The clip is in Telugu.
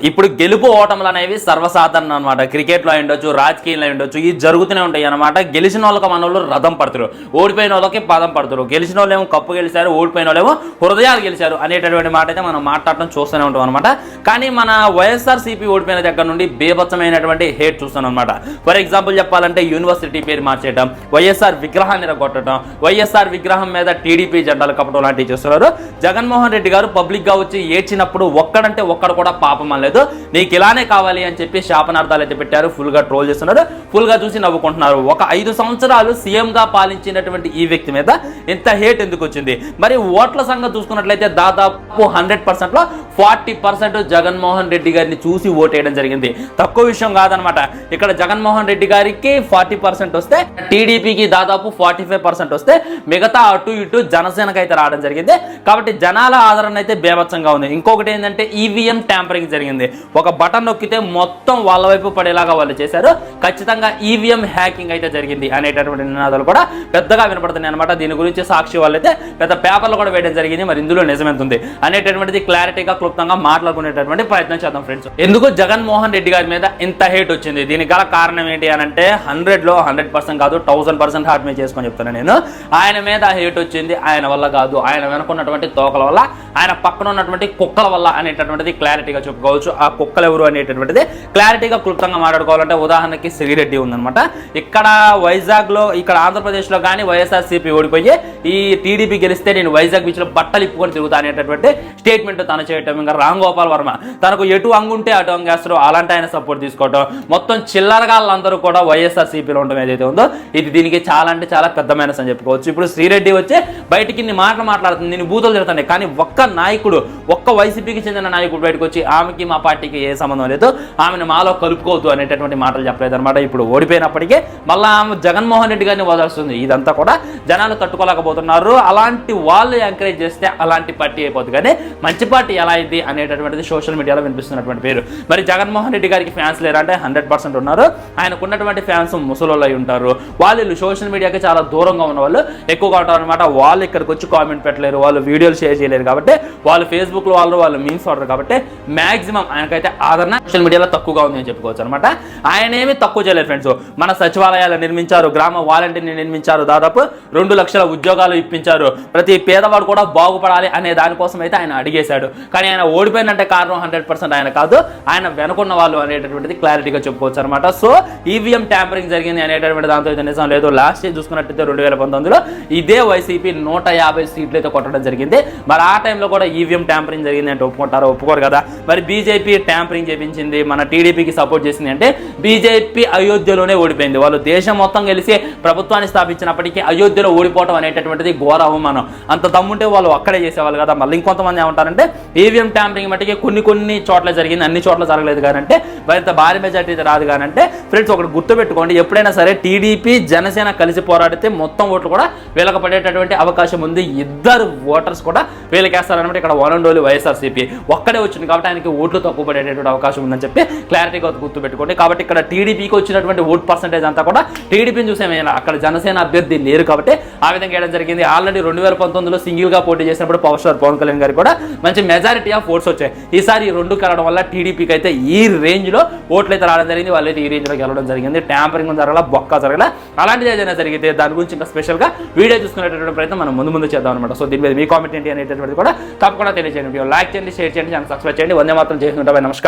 ఇప్పుడు గెలుపు ఓటములు అనేవి సర్వసాధారణం అనమాట. క్రికెట్లో ఉండొచ్చు, రాజకీయంలో ఉండొచ్చు, ఇది జరుగుతూనే ఉంటాయి అనమాట. గెలిచిన వాళ్ళకి మన వాళ్ళు రథం పడుతురు, ఓడిపోయిన వాళ్ళకి పదం పడుతురు. గెలిచిన వాళ్ళేమో కప్పు గెలిచారు, ఓడిపోయిన వాళ్ళేమో హృదయాలు గెలిచారు అనేటటువంటి మాట అయితే మనం మాట్లాడటం చూస్తూనే ఉంటాం అనమాట. కానీ మన వైఎస్ఆర్సీపీ ఓడిపోయిన దగ్గర నుండి బేభత్సమైనటువంటి హేట్ చూస్తాం అనమాట. ఫర్ ఎగ్జాంపుల్ చెప్పాలంటే యూనివర్సిటీ పేరు మార్చేయడం, వైఎస్ఆర్ విగ్రహాన్ని రగొట్టడం, వైఎస్ఆర్ విగ్రహం మీద టీడీపీ జెండాలు కప్పడం లాంటివి చేస్తున్నారు. జగన్మోహన్ రెడ్డి గారు పబ్లిక్ గా వచ్చి ఏడ్చినప్పుడు ఒక్కడంటే ఒక్కడు కూడా పాపం లేదు, నీకు ఇలానే కావాలి అని చెప్పి శాపనార్థాలు అయితే పెట్టారు. ఫుల్ గా ట్రోల్ చేస్తున్నారు, ఫుల్ గా చూసి నవ్వుకుంటున్నారు. ఒక 5 సంవత్సరాలు సీఎం గా పాలించినటువంటి ఈ వ్యక్తి మీద ఇంత హేట్ ఎందుకు వచ్చింది? మరి ఓట్ల సంగతి చూసుకున్నట్లయితే దాదాపు 100% లో 40% జగన్మోహన్ రెడ్డి గారిని చూసి ఓటేయడం జరిగింది. తక్కువ విషయం కాదనమాట. ఇక్కడ జగన్మోహన్ రెడ్డి గారికి 40% వస్తే, టీడీపీకి దాదాపు 45% వస్తే, మిగతా అటు ఇటు జనసేనకు అయితే రావడం జరిగింది. కాబట్టి జనాల ఆదరణ అయితే బేభత్సంగా ఉంది. ఇంకొకటి ఏంటంటే ఈవీఎం ట్యాంపరింగ్ జరిగింది. ఒక బటన్ నొక్కితే మొత్తం వాళ్ళ వైపు పడేలాగా వాళ్ళు చేశారు. ఖచ్చితంగా ఈవీఎం హ్యాకింగ్ అయితే జరిగింది అనేటటువంటి నినాదాలు కూడా పెద్దగా వినపడుతున్నాయి అనమాట. దీని గురించి సాక్షి వాళ్ళైతే పెద్ద పేపర్లు కూడా వేయడం జరిగింది. మరి ఇందులో నిజమెంతుంది అనేటటువంటిది క్లారిటీగా క్లుప్తంగా మాట్లాడుకునేటటువంటి ప్రయత్నం చేద్దాం ఫ్రెండ్స్. ఎందుకు జగన్మోహన్ రెడ్డి గారి మీద ఇంత హేట్ వచ్చింది? దీనికి గల కారణం ఏంటి అని అంటే 100లో 100% కాదు, 1000% హార్ట్ మీద చేసుకొని చెప్తాను నేను. ఆయన మీద హేట్ వచ్చింది ఆయన వల్ల కాదు, ఆయన వెనుకున్నటువంటి తోకల వల్ల, ఆయన పక్కన ఉన్నటువంటి కుక్కల వల్ల అనేటటువంటిది క్లారిటీగా చెప్పుకోవచ్చు. ఆ కుక్కలు ఎవరు అనేటటువంటిది క్లారిటీగా క్లుప్తంగా మాట్లాడుకోవాలంటే ఉదాహరణకి శ్రీరెడ్డి ఉందనమాట. ఇక్కడ వైజాగ్ లో, ఇక్కడ ఆంధ్రప్రదేశ్ లో కానీ వైఎస్ఆర్సీపీ ఓడిపోయి ఈ టీడీపీ గెలిస్తే నేను వైజాగ్ బీచ్ లో బట్టలు ఇప్పుకొని తిరుగుతా అనేటటువంటి స్టేట్మెంట్ తను చేయటం. ఇంకా రామ్ గోపాల్ వర్మ తనకు ఎటు అంగుంటే అటు అంగేస్తారు, అలాంటి ఆయన సపోర్ట్ తీసుకోవటం. మొత్తం చిల్లరగాళ్ళందరూ కూడా వైఎస్ఆర్సీపీలో ఉండడం ఏదైతే ఉందో ఇది దీనికి చాలా అంటే చాలా పెద్ద మైనస్ అని చెప్పుకోవచ్చు. ఇప్పుడు శ్రీరెడ్డి వచ్చి బయటికి ఇన్ని మాటలు మాట్లాడుతుంది, నేను బూతులు తిరుగుతాను, కానీ ఒక్క నాయకుడు, ఒక్క వైసీపీకి చెందిన నాయకుడు బయటకు వచ్చి ఆమెకి మా పార్టీకి ఏ సంబంధం లేదు, ఆమెను మాలో కలుపుకోవద్దు అనేటటువంటి మాటలు చెప్పలేదు అనమాట. ఇప్పుడు ఓడిపోయినప్పటికీ మళ్ళీ ఆమె జగన్మోహన్ రెడ్డి గారిని వదలుస్తుంది. ఇదంతా కూడా జనాలు తట్టుకోలేకపోతున్నారు. అలాంటి వాళ్ళు ఎంకరేజ్ చేస్తే అలాంటి పార్టీ అయిపోతుంది. కానీ మంచి పార్టీ ఎలా అయింది అనేటటువంటిది సోషల్ మీడియాలో వినిపిస్తున్నటువంటి పేరు. మరి జగన్మోహన్ రెడ్డి గారికి ఫ్యాన్స్ లేరు అంటే 100% ఉన్నారు. ఆయనకు ఉన్నటువంటి ఫ్యాన్స్ ముసలోళ్ళు అయి ఉంటారు. వాళ్ళు సోషల్ మీడియాకి చాలా దూరంగా ఉన్న వాళ్ళు ఎక్కువగా ఉంటారు అనమాట. వాళ్ళు ఇక్కడికి వచ్చి కామెంట్ పెట్టలేరు, వాళ్ళు వీడియోలు షేర్ చేయలేరు కాబట్టి, వాళ్ళు ఫేస్బుక్ లో వాళ్ళు మీమ్స్ వాడరు కాబట్టి మాక్సిమం ఆయనకైతే ఆదరణ సోషల్ మీడియాలో తక్కువగా ఉంది అని చెప్పుకోవచ్చు అనమాట. ఆయన ఏమి తక్కువ చేయలేదు ఫ్రెండ్స్. మన సచివాలయాలు నిర్మించారు, గ్రామ వాలంటీర్ని నిర్మించారు, దాదాపు 2 లక్షల ఉద్యోగాలు ఇప్పించారు. ప్రతి పేదవాడు కూడా బాగుపడాలి అనే దానికోసం అయితే ఆయన అడిగేశాడు. కానీ ఆయన ఓడిపోయినంటే కారణం 100% ఆయన కాదు, ఆయన వెనుకున్న వాళ్ళు అనేటటువంటిది క్లారిటీగా చెప్పుకోవచ్చు అనమాట. సో ఈవీఎం ట్యాంపరింగ్ జరిగింది అనేటటువంటి దాంతో అయితే నిజం లేదు. లాస్ట్ ఇయర్ చూసుకున్నట్టయితే 2019లో ఇదే వైసీపీ 150 సీట్లు అయితే కొట్టడం జరిగింది. మరి ఆ టైంలో కూడా ఈవీఎం ట్యాంపరింగ్ జరిగింది అంటే ఒప్పుకుంటారో ఒప్పుకోరు కదా. మరి బీజేపీ ట్యాంపరింగ్ చేయించింది, మన టీడీపీకి సపోర్ట్ చేసింది అంటే బీజేపీ అయోధ్యలోనే ఓడిపోయింది. వాళ్ళు దేశం మొత్తం కలిసి ప్రభుత్వాన్ని స్థాపించినప్పటికీ అయోధ్యలో ఓడిపోవడం అనేటటువంటిది ఘోర అవమానం. అంత దమ్ముంటే వాళ్ళు అక్కడే చేసేవాళ్ళు కదా. మళ్ళీ ఇంకొంతమంది ఏమంటారంటే ఈవీఎం ట్యాంపరింగ్ మట్టికి కొన్ని చోట్ల జరిగింది, అన్ని చోట్ల జరగలేదు కానంటే, మరింత భారీ మెజార్టీ రాదు కానంటే. ఫ్రెండ్స్ ఒకటి గుర్తుపెట్టుకోండి, ఎప్పుడైనా సరే టీడీపీ జనసేన కలిసి పోరాడితే మొత్తం ఓట్లు కూడా వీళ్ళకి పడేటటువంటి అవకాశం ఉంది. ఇద్దరు ఓటర్స్ కూడా వీళ్ళకేస్తారనమాట. ఇక్కడ వన్ అండ్ ఓన్లీ వైఎస్ఆర్సీపీ ఒక్కడే వచ్చింది కాబట్టి ఆయనకి ఓట్లు తక్కువ పడేటటువంటి అవకాశం ఉందని చెప్పి క్లారిటీగా గుర్తుపెట్టుకోండి. కాబట్టి ఇక్కడ టీడీపీకి వచ్చినటువంటి ఓట్ పర్సెంటేజ్ అంతా కూడా టీడీపీని చూసేమైనా, అక్కడ జనసేన అభ్యర్థి లేరు కాబట్టి ఆ విధంగా వేయడం జరిగింది. ఆల్రెడీ 2019లో సింగిల్ గా పోటీ చేసినప్పుడు పవర్ స్టార్ పవన్ కళ్యాణ్ గారికి కూడా మంచి మెజారిటీ ఆఫ్ ఓట్స్ వచ్చాయి. ఈసారి ఈ రెండు కలవడం వల్ల టీడీపీకి అయితే ఈ రేంజ్ లో ఓట్లు అయితే రావడం జరిగింది. వాళ్ళైతే ఈ రేంజ్ లో గెలవడం జరిగింది. ట్యాంపరింగ్ జరగల, బొక్క జరగల, అలాంటిది ఏదైనా జరిగితే దాని గురించి ఇంకా స్పెషల్ గా వీడియో చూసుకునేటటువంటి ప్రయత్నం మనం ముందు చేద్దాం అనమాట. సో దీని మీద మీ కామెంట్ ఏంటి అనేటటువంటిది కూడా తప్పకుండా తెలియజేయండి. లైక్ చేయండి, షేర్ చేయండి, ఛానల్ సబ్స్క్రైబ్ చేయండి. వందే మాత్రం చేస్తుంటాం. నమస్కారం.